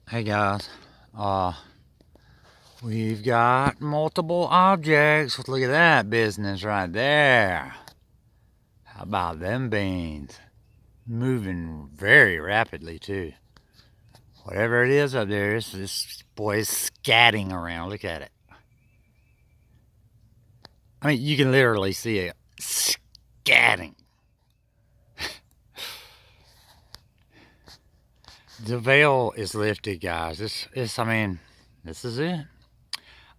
Hey guys, we've got multiple objects. Look at that business right there. How about them beans? Moving very rapidly too. Whatever it is up there, this boy is scatting around. Look at it. I mean, you can literally see it scatting. The veil is lifted, guys. This is it.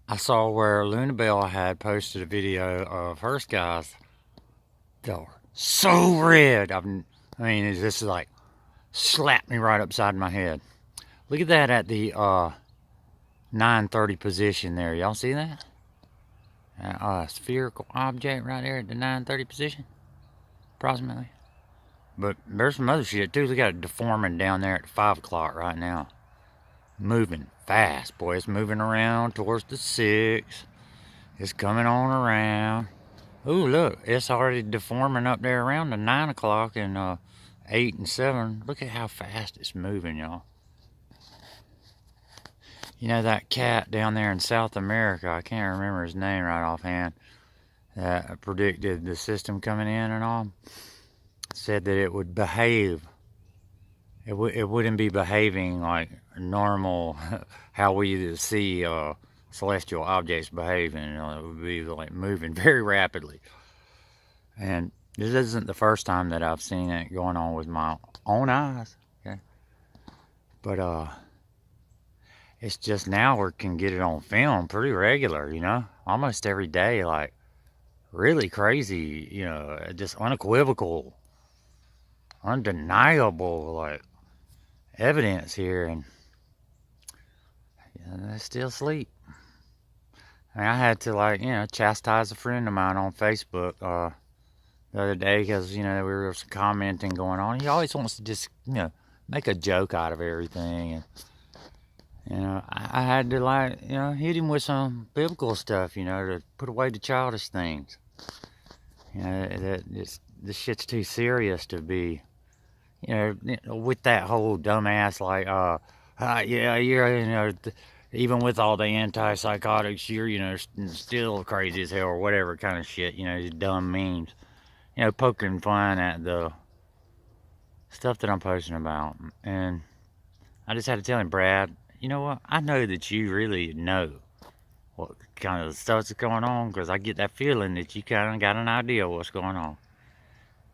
I saw where Luna Bell had posted a video of her skies that were so red. This is like slapped me right upside my head. Look at that at the 9:30 position there. Y'all see that? Spherical object right there at the 9:30 position, approximately. But there's some other shit too. Look at it deforming down there at 5 o'clock right now. Moving fast, boy. It's moving around towards the 6. It's coming on around. Ooh, look. It's already deforming up there around the 9 o'clock and 8 and 7. Look at how fast it's moving, y'all. You know that cat down there in South America, I can't remember his name right offhand, that predicted the system coming in and all, said that it would behave. It wouldn't be behaving like normal, how we see celestial objects behaving. It would be like moving very rapidly. And this isn't the first time that I've seen it going on with my own eyes. Okay, but it's just now we can get it on film pretty regular, almost every day, like really crazy, just unequivocal, undeniable, like evidence here, and they still sleep. I had to chastise a friend of mine on Facebook the other day because we were commenting going on. He always wants to just make a joke out of everything, and I had to hit him with some biblical stuff, to put away the childish things. This shit's too serious to be. With that whole dumbass, even with all the antipsychotics, you're, still crazy as hell or whatever kind of shit, these dumb memes, poking fun at the stuff that I'm posting about. And I just had to tell him, Brad, you know what? I know that you really know what kind of stuff's going on, because I get that feeling that you kind of got an idea of what's going on.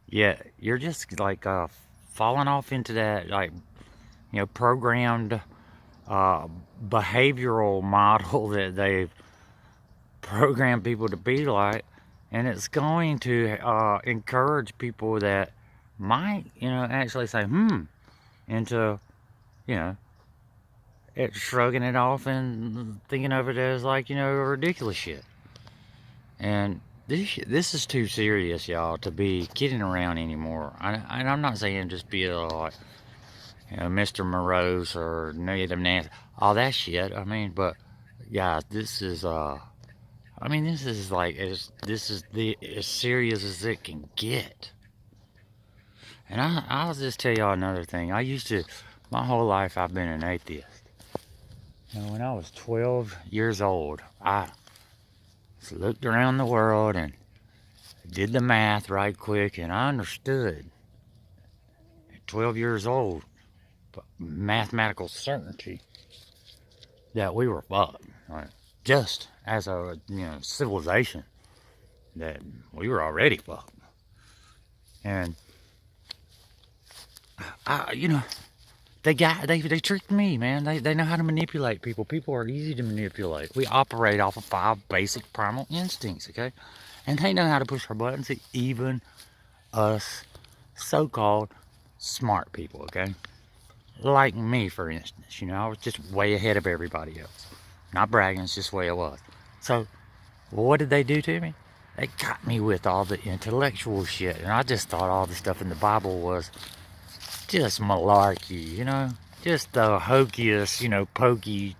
Yeah, you're just falling off into that programmed behavioral model that they've programmed people to be like, and it's going to encourage people that might actually say into it, shrugging it off and thinking of it as ridiculous shit. And this is too serious, y'all, to be kidding around anymore. And I'm not saying just be like, Mr. Morose or Native Nancy, all that shit. But guys, this is as serious as it can get. And I'll just tell y'all another thing. My whole life I've been an atheist. When I was 12 years old, I looked around the world and did the math right quick, and I understood at 12 years old, mathematical certainty, that we were fucked. Just as a civilization, that we were already fucked. And they tricked me, man. They know how to manipulate people. People are easy to manipulate. We operate off of 5 basic primal instincts, okay? And they know how to push our buttons, even us so-called smart people, okay? Like me, for instance. I was just way ahead of everybody else. Not bragging, it's just the way it was. So, what did they do to me? They got me with all the intellectual shit. And I just thought all the stuff in the Bible was just malarkey, just the hokiest, pokey,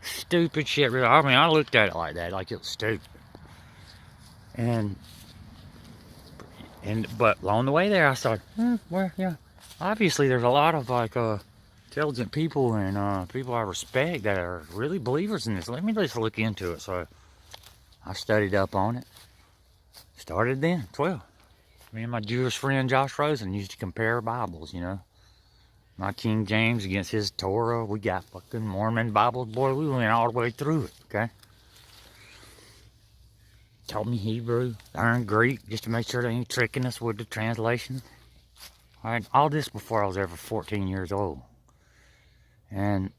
stupid shit. I looked at it like that, like it was stupid. But along the way there, I started, obviously there's a lot of intelligent people and people I respect that are really believers in this. Let me just look into it. So I studied up on it. Started then, 12. Me and my Jewish friend Josh Rosen used to compare Bibles, you know. My King James against his Torah. We got fucking Mormon Bibles, boy. We went all the way through it, okay? Taught me Hebrew, learned Greek, just to make sure they ain't tricking us with the translation. All right, all this before I was ever 14 years old. And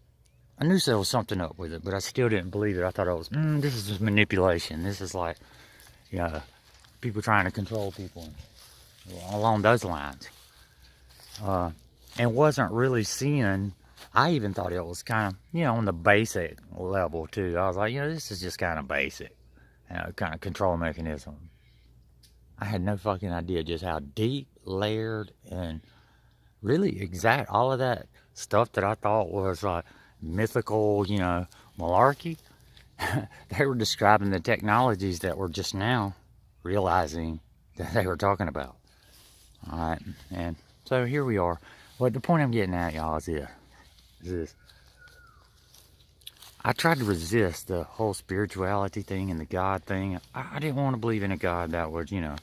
I knew there was something up with it, but I still didn't believe it. I thought it was, this is just manipulation. This is like, you know, people trying to control people along those lines. And wasn't really seeing, I even thought it was kind of, you know, on the basic level too. I was like, you know, this is just kind of basic, you know, kind of control mechanism. I had no fucking idea just how deep, layered, and really exact all of that stuff that I thought was like mythical, you know, malarkey. They were describing the technologies that we're just now realizing that they were talking about. All right, and so here we are. But the point I'm getting at, y'all, is this. I tried to resist the whole spirituality thing and the God thing. I didn't want to believe in a God that would, you know,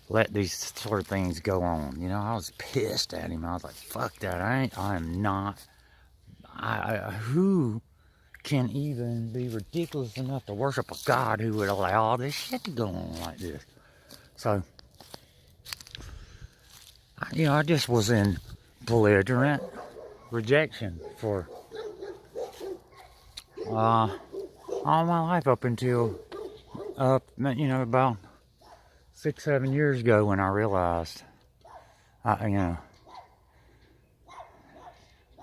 let these sort of things go on. You know, I was pissed at him. I was like, fuck that. I am not. Who can even be ridiculous enough to worship a God who would allow all this shit to go on like this? So, you know, I just was in belligerent rejection for all my life up until, you know, about 6-7 years ago when I realized, you know,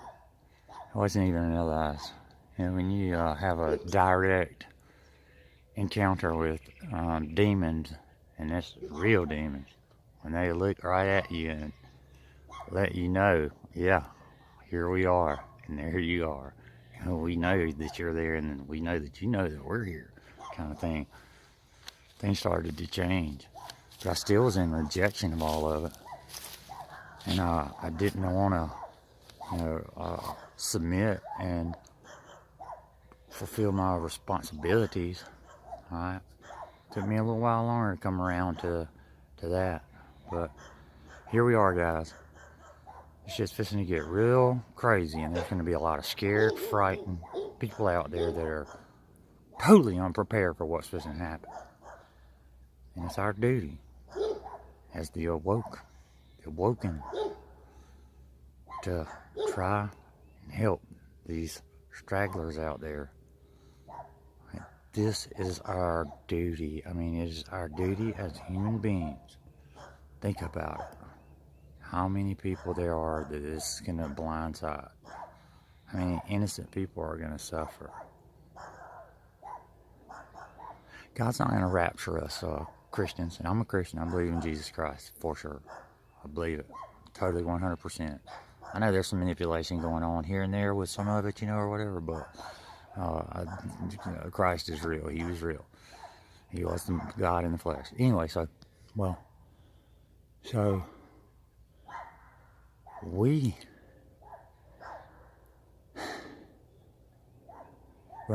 it wasn't even realized. You know, when you have a direct encounter with demons, and that's real demons, when they look right at you and let you know, yeah, here we are, and there you are. You know, we know that you're there, and we know that you know that we're here, kind of thing. Things started to change, but I still was in rejection of all of it, and I didn't want to, you know, submit and fulfill my responsibilities. All right, took me a little while longer to come around to that, but here we are, guys. It's just fixing to get real crazy, and there's going to be a lot of scared, frightened people out there that are totally unprepared for what's fixing to happen. And it's our duty as the awoken, to try and help these stragglers out there. This is our duty. I mean, it is our duty as human beings. Think about it. How many people there are that this is going to blindside? How many innocent people are going to suffer? God's not going to rapture us Christians, and I'm a Christian. I believe in Jesus Christ, for sure. I believe it, totally 100%. I know there's some manipulation going on here and there with some of it, you know, or whatever, but Christ is real. He was real. He was the God in the flesh. Anyway, so we're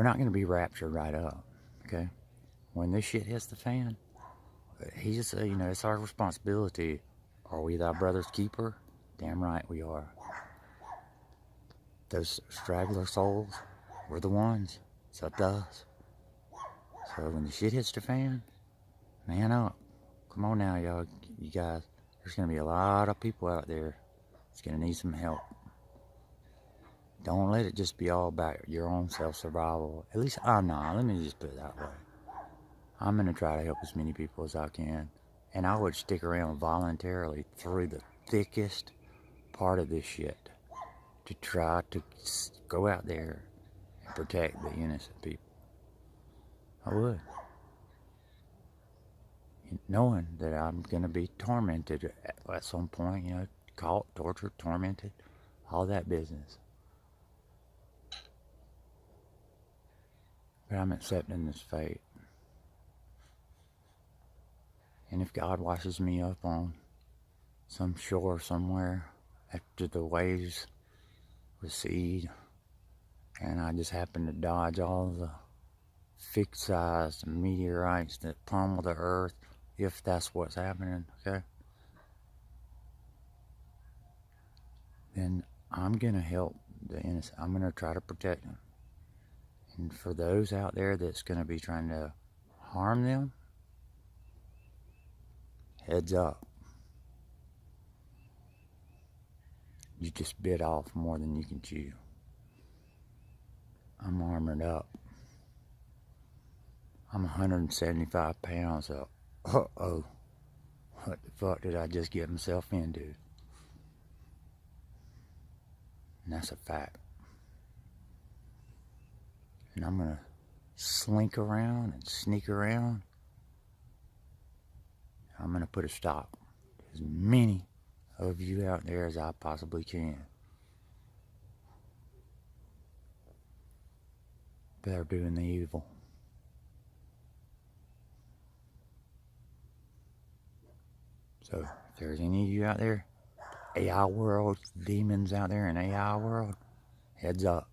not going to be raptured right up, okay? When this shit hits the fan, he just said, you know, it's our responsibility. Are we thy brother's keeper? Damn right we are. Those straggler souls, we're the ones. It's up to us. So when the shit hits the fan, man up. Come on now, y'all, you guys. There's going to be a lot of people out there that's going to need some help. Don't let it just be all about your own self-survival. At least I'm not. Let me just put it that way. I'm going to try to help as many people as I can. And I would stick around voluntarily through the thickest part of this shit to try to go out there and protect the innocent people. I would. Knowing that I'm going to be tormented at some point, you know, caught, tortured, tormented, all that business. But I'm accepting this fate. And if God washes me up on some shore somewhere after the waves with seed, and I just happened to dodge all the fixed-sized meteorites that pummel the earth, if that's what's happening, okay? Then I'm gonna help the innocent. I'm gonna try to protect them. And for those out there that's gonna be trying to harm them, heads up. You just bit off more than you can chew. I'm armored up. I'm 175 pounds up. Uh-oh. What the fuck did I just get myself into? And that's a fact. And I'm gonna slink around and sneak around. I'm gonna put a stop to as many of you out there as I possibly can that are doing the evil. So if there's any of you out there, AI world, demons out there in AI world, heads up.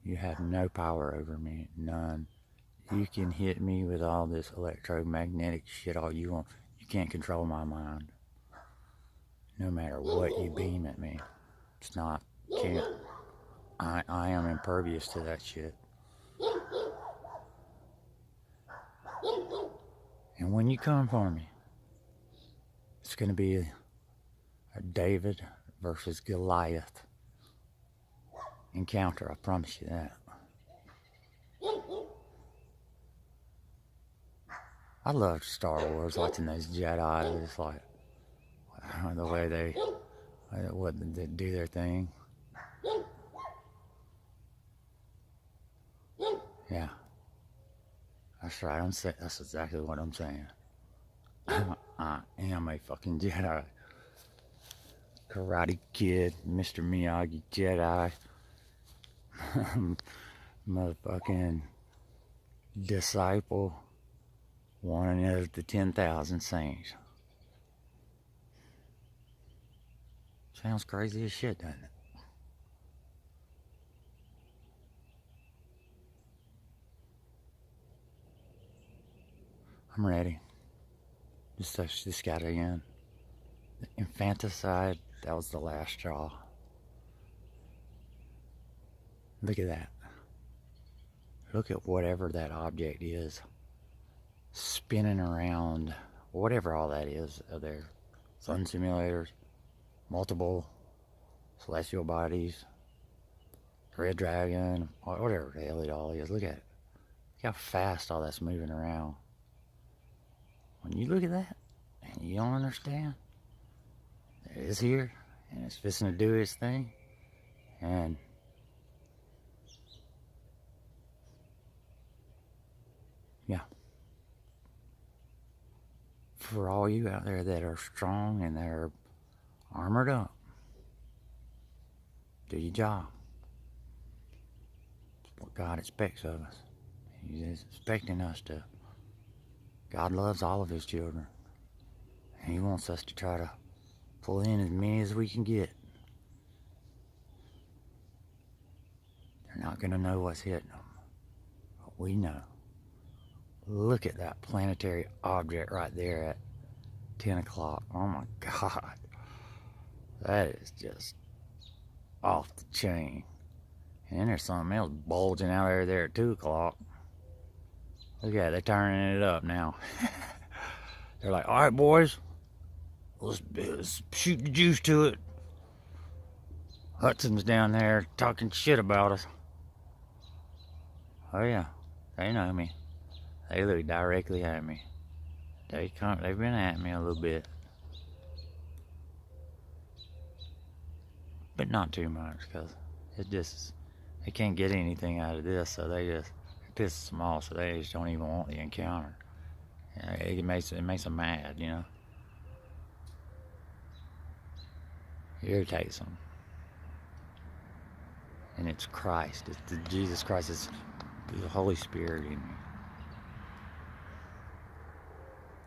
You have no power over me, none. You can hit me with all this electromagnetic shit all you want. You can't control my mind. No matter what you beam at me. It's not, can't. I am impervious to that shit. And when you come for me, it's gonna be a David versus Goliath encounter, I promise you that. I love Star Wars, watching those Jedi. It's like the way they do their thing. Yeah, that's right. That's exactly what I'm saying. I am a fucking Jedi. Karate Kid, Mr. Miyagi Jedi. Motherfucking disciple, one of the 10,000 saints. Sounds crazy as shit, doesn't it? I'm ready. Just touch this guy again. The infanticide, that was the last straw. Look at that. Look at whatever that object is spinning around, whatever all that is out there. Sun simulators, multiple celestial bodies, red dragon, whatever the hell it all is. Look at it. Look how fast all that's moving around. When you look at that and you don't understand, it is here and it's fixing to do its thing. And yeah, for all you out there that are strong and that are armored up, do your job. It's what God expects of us. He's expecting us to. God loves all of his children, and he wants us to try to pull in as many as we can get. They're not going to know what's hitting them, but we know. Look at that planetary object right there at 10 o'clock. Oh my God. That is just off the chain. And then there's something else bulging out there at 2 o'clock. Look at it, they're turning it up now. They're like, all right, boys, let's shoot the juice to it. Hudson's down there talking shit about us. Oh yeah, they know me. They look directly at me. They've been at me a little bit. But not too much, because they can't get anything out of this, so it pisses them off, so they just don't even want the encounter. It makes them mad, you know. It irritates them. And it's Christ. It's Jesus Christ. It's the Holy Spirit in me.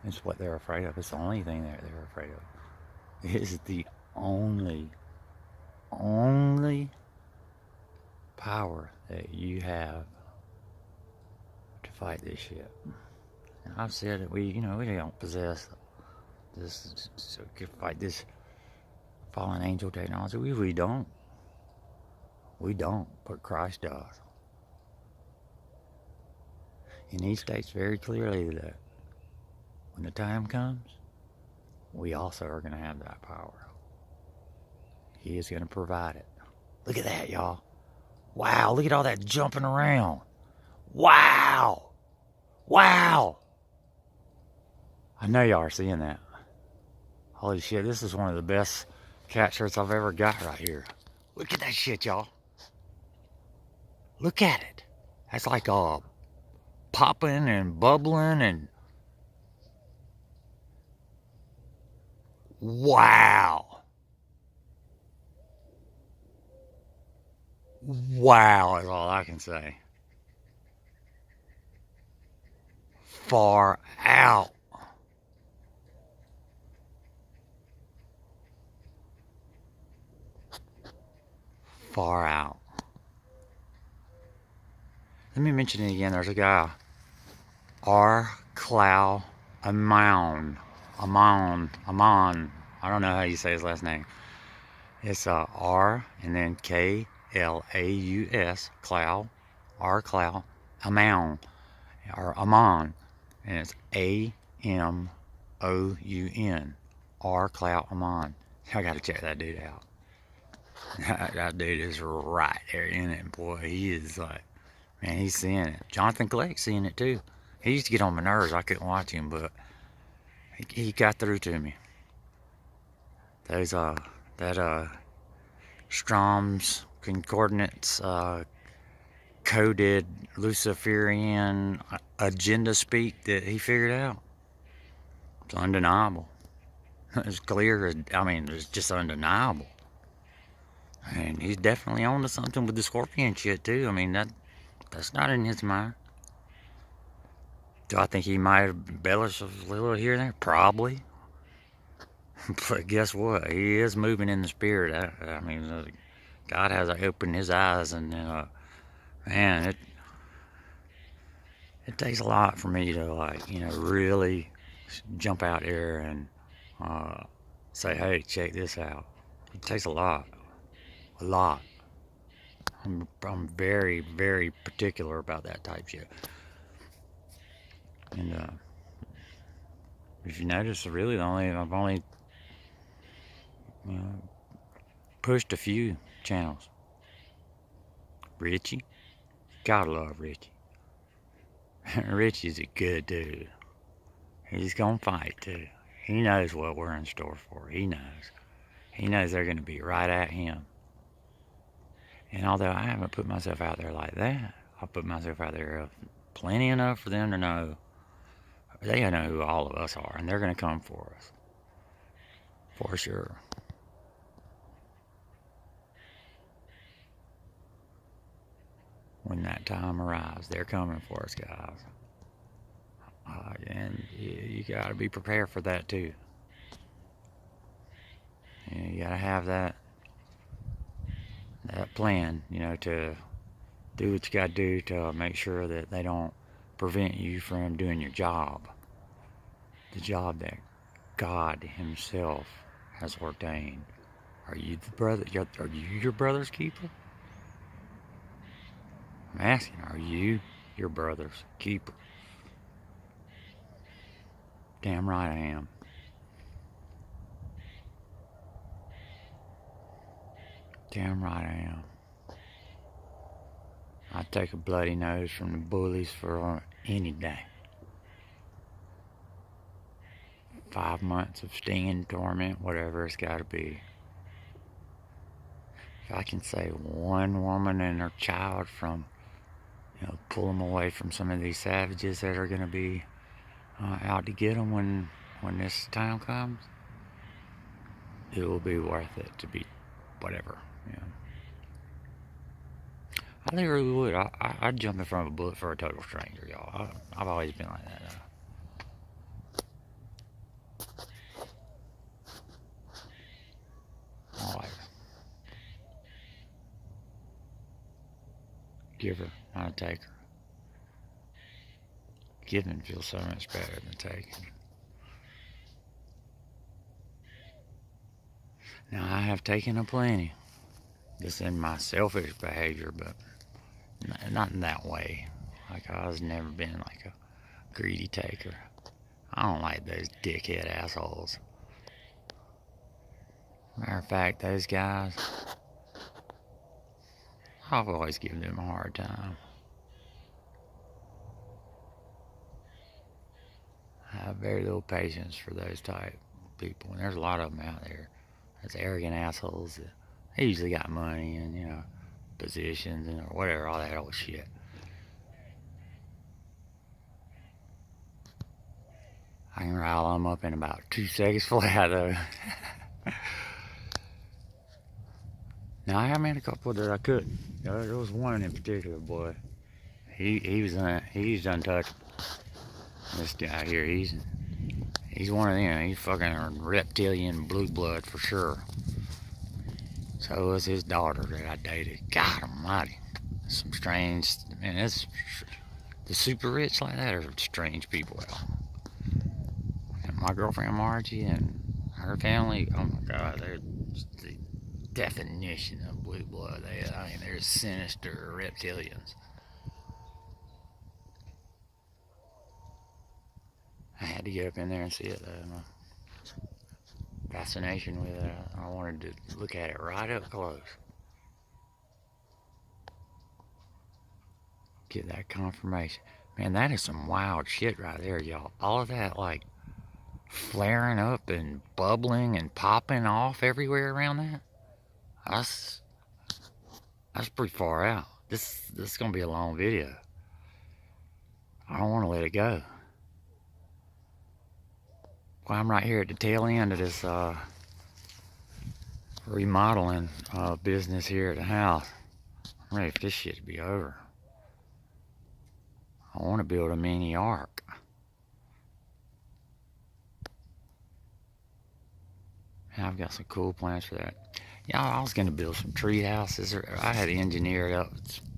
It's what they're afraid of. It's the only thing that they're afraid of. It is the only power that you have to fight this shit. And I've said that we don't possess this to fight this fallen angel technology. We don't. We don't, but Christ does. And he states very clearly that when the time comes, we also are going to have that power. He is going to provide it. Look at that, y'all. Wow, look at all that jumping around. Wow. Wow. I know y'all are seeing that. Holy shit, this is one of the best cat shirts I've ever got right here. Look at that shit, y'all. Look at it. That's like popping and bubbling and... Wow. Wow is all I can say. Far out. Far out. Let me mention it again. There's a guy, Amon. I don't know how you say his last name. It's R and then Klaus, Clow, Clow, Amon, or Amon, and it's Amoun, Clow Amon. I gotta check that dude out. That dude is right there in it, boy. He is like, man, he's seeing it. Jonathan Clake's seeing it too. He used to get on my nerves. I couldn't watch him, but he got through to me. Those that Strom's concordance coded Luciferian agenda speak that he figured out. It's undeniable. It's clear as, I mean, it's just undeniable. And he's definitely on to something with the scorpion shit too. I mean, that's not in his mind. Do I think he might have embellished a little here and there? Probably. But guess what? He is moving in the spirit. I mean, God has opened his eyes, and man, it takes a lot for me to, like, really jump out there and say, hey, check this out. It takes a lot. A lot. I'm very, very particular about that type shit. And if you notice, really, I've only pushed a few channels. Richie, gotta love Richie. Richie's a good dude. He's gonna fight too. He knows what we're in store for. He knows. He knows they're gonna be right at him. And although I haven't put myself out there like that, I put myself out there plenty enough for them to know. They know who all of us are, and they're gonna come for us. For sure. When that time arrives, they're coming for us, guys. And you got to be prepared for that too. You got to have that plan, to do what you got to do to make sure that they don't prevent you from doing your job. The job that God himself has ordained. Are you the brother? Are you your brother's keeper? I'm asking, are you your brother's keeper? Damn right I am. Damn right I am. I'd take a bloody nose from the bullies for any day. 5 months of stinging torment, whatever it's got to be. If I can save one woman and her child from, pull them away from some of these savages that are going to be out to get them when this time comes, it will be worth it to be whatever. I literally would. I'd jump in front of a bullet for a total stranger, y'all. I've always been like that. Always. giver, not a taker. Giving feels so much better than taking. Now, I have taken a plenty. Just in my selfish behavior, but not in that way. Like, I was never been like a greedy taker. I don't like those dickhead assholes. Matter of fact, those guys, I've always given them a hard time. I have very little patience for those type people, and there's a lot of them out there. Those arrogant assholes. They usually got money and, you know, positions and whatever, all that old shit. I can rile them up in about 2 seconds flat, though. Now, I have made a couple that I couldn't. There was one in particular, boy. He's untouchable. This guy here, he's one of them. He's fucking a reptilian blue blood for sure. So was his daughter that I dated. God almighty. Some strange, man, it's the super rich like that are strange people. And my girlfriend Margie and her family, oh my God, they're the definition of blue blood. I mean, they're sinister reptilians. I had to get up in there and see it, though. My fascination with it, I wanted to look at it right up close. Get that confirmation. Man, that is some wild shit right there, y'all. All of that, like, flaring up and bubbling and popping off everywhere around that. That's pretty far out. This is gonna be a long video. I don't want to let it go. Well, I'm right here at the tail end of this remodeling business here at the house. I'm ready for this shit to be over. I want to build a mini ark. And I've got some cool plans for that. Yeah, I was going to build some tree houses. I had engineered up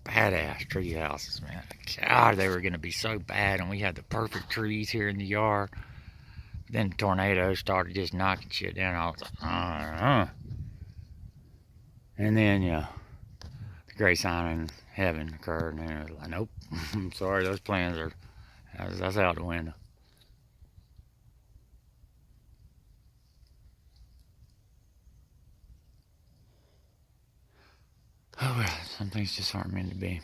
badass tree houses, man. God, they were going to be so bad, and we had the perfect trees here in the yard. Then the tornadoes started just knocking shit down. I was like, And then, yeah, the great sign in heaven occurred, and I was like, nope, I'm sorry, those plans are, that's out the window. Oh well, some things just aren't meant to be.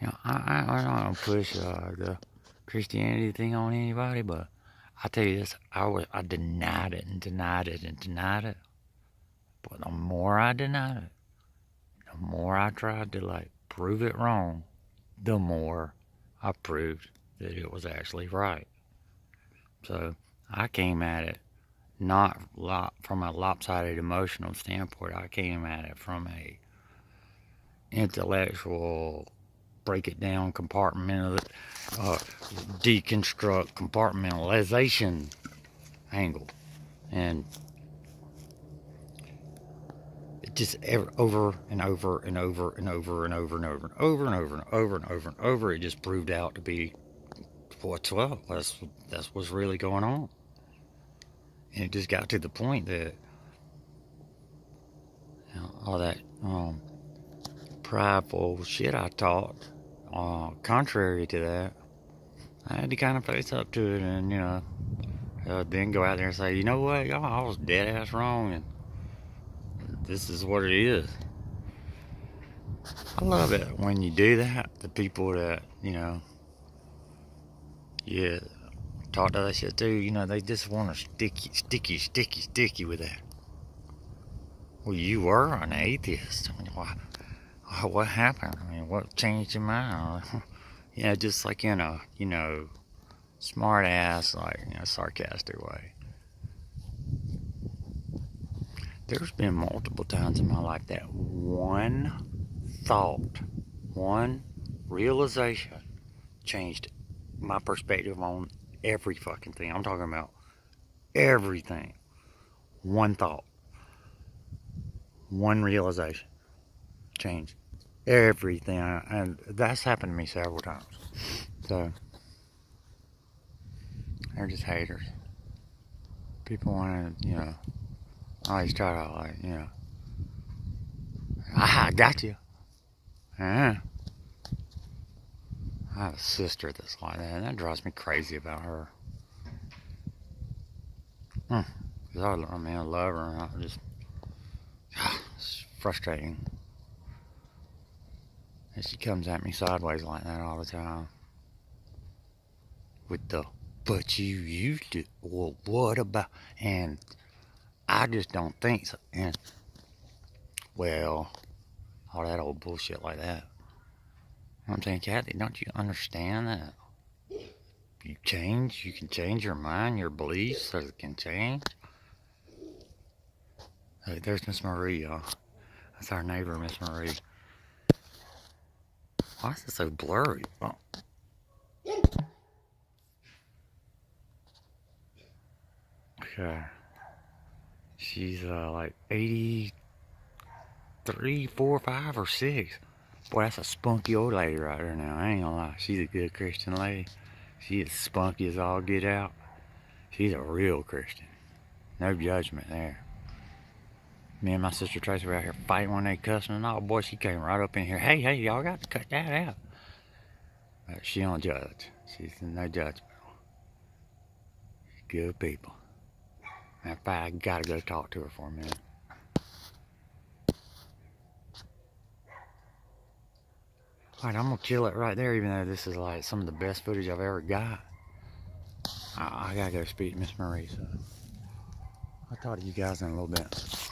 You know, I don't push the Christianity thing on anybody, but I tell you this, I denied it and denied it and denied it. But the more I denied it, the more I tried to like prove it wrong, the more I proved that it was actually right. So I came at it not from a lopsided emotional standpoint. I came at it from a intellectual, break it down, deconstruct compartmentalization angle. And it just over and over and over and over and over and over and over and over and over and over and over, it just proved out to be that's what's really going on. And it just got to the point that, you know, all that prideful shit I taught, contrary to that, I had to kind of face up to it and, you know, then go out there and say, you know what, y'all, I was dead ass wrong, and this is what it is. I love it when you do that. The people that, you know, yeah, talk to that shit too, you know, they just want to sticky with that. Well, you were an atheist. I mean, what happened? I mean, what changed your mind? Yeah, just like in a, you know, smart ass, like, you know, sarcastic way. There's been multiple times in my life that one thought, one realization changed my perspective on every fucking thing. I'm talking about everything. One thought, one realization, change everything. And that's happened to me several times. So they're just haters. People want to, always try to, like, I got you. I have a sister that's like that, and that drives me crazy about her. Because I love her, and it's frustrating. And she comes at me sideways like that all the time. With the, but you used to, well, what about, and I just don't think so. And, well, all that old bullshit like that. I'm saying, Kathy, don't you understand that? You can change your mind, your beliefs, so it can change. Hey, there's Miss Marie, y'all. That's our neighbor, Miss Marie. Why is it so blurry? Oh. Okay. She's like 83, 4, 5, or 6. Boy, that's a spunky old lady right there now. I ain't gonna lie. She's a good Christian lady. She is spunky as all get out. She's a real Christian. No judgment there. Me and my sister Tracy were out here fighting when they cussing and all. Boy, she came right up in here. Hey, y'all got to cut that out. But she don't judge. She's no judgment. Good people. In fact, I gotta go talk to her for a minute. Alright, I'm gonna kill it right there, even though this is like some of the best footage I've ever got. I gotta go speak to Miss Marie, so I'll talk to you guys in a little bit.